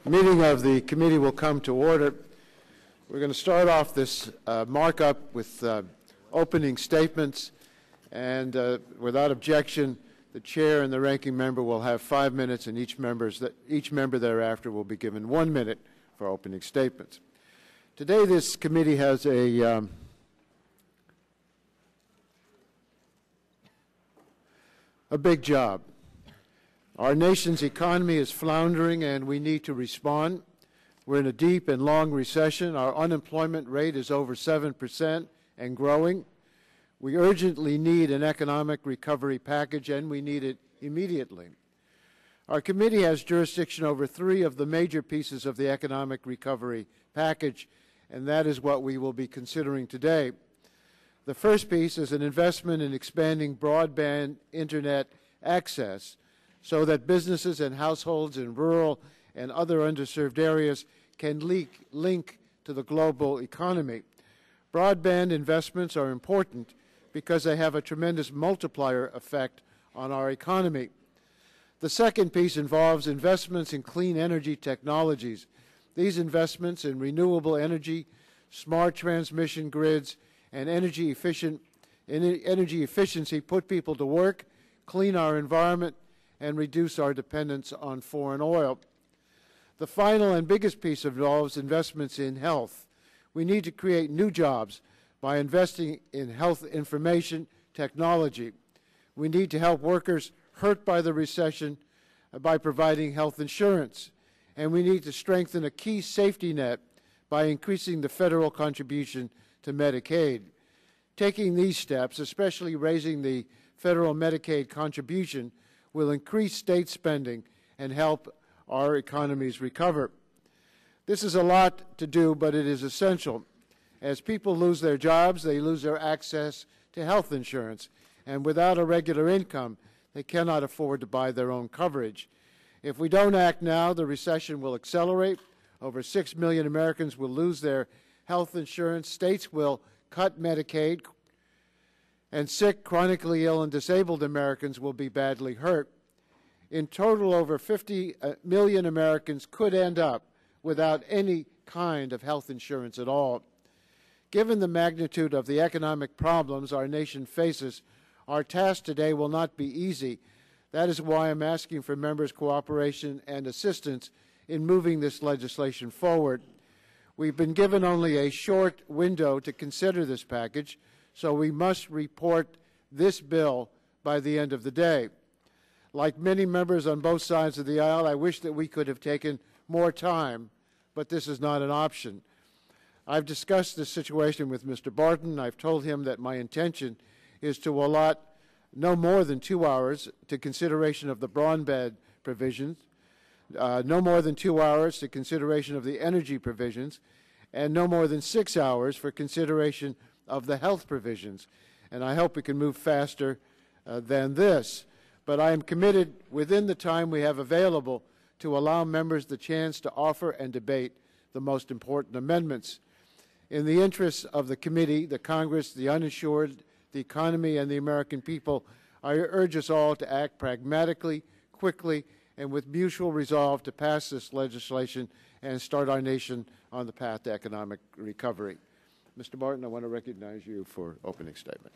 Meeting of the committee will come to order. We're going to start off this markup with opening statements, and without objection, the chair and the ranking member will have 5 minutes, and each member thereafter will be given 1 minute for opening statements. Today, this committee has a big job. Our nation's economy is floundering, and we need to respond. We're in a deep and long recession. Our unemployment rate is over 7% and growing. We urgently need an economic recovery package, and we need it immediately. Our committee has jurisdiction over 3 of the major pieces of the economic recovery package, and that is what we will be considering today. The first piece is an investment in expanding broadband Internet access so that businesses and households in rural and other underserved areas can link to the global economy. Broadband investments are important because they have a tremendous multiplier effect on our economy. The second piece involves investments in clean energy technologies. These investments in renewable energy, smart transmission grids, and energy efficiency put people to work, clean our environment, and reduce our dependence on foreign oil. The final and biggest piece involves investments in health. We need to create new jobs by investing in health information technology. We need to help workers hurt by the recession by providing health insurance. And we need to strengthen a key safety net by increasing the federal contribution to Medicaid. Taking these steps, especially raising the federal Medicaid contribution, will increase state spending and help our economies recover. This is a lot to do, but it is essential. As people lose their jobs, they lose their access to health insurance, and without a regular income, they cannot afford to buy their own coverage. If we don't act now, the recession will accelerate. Over 6 million Americans will lose their health insurance. States will cut Medicaid, and sick, chronically ill, and disabled Americans will be badly hurt. In total, over 50 million Americans could end up without any kind of health insurance at all. Given the magnitude of the economic problems our nation faces, our task today will not be easy. That is why I'm asking for members' cooperation and assistance in moving this legislation forward. We've been given only a short window to consider this package, so we must report this bill by the end of the day. Like many members on both sides of the aisle, I wish that we could have taken more time, but this is not an option. I've discussed this situation with Mr. Barton. I've told him that my intention is to allot no more than 2 hours to consideration of the broadband provisions, no more than 2 hours to consideration of the energy provisions, and no more than 6 hours for consideration of the health provisions. And I hope we can move faster than this. But I am committed within the time we have available to allow members the chance to offer and debate the most important amendments. In the interests of the committee, the Congress, the uninsured, the economy, and the American people, I urge us all to act pragmatically, quickly, and with mutual resolve to pass this legislation and start our nation on the path to economic recovery. Mr. Barton, I want to recognize you for opening statement.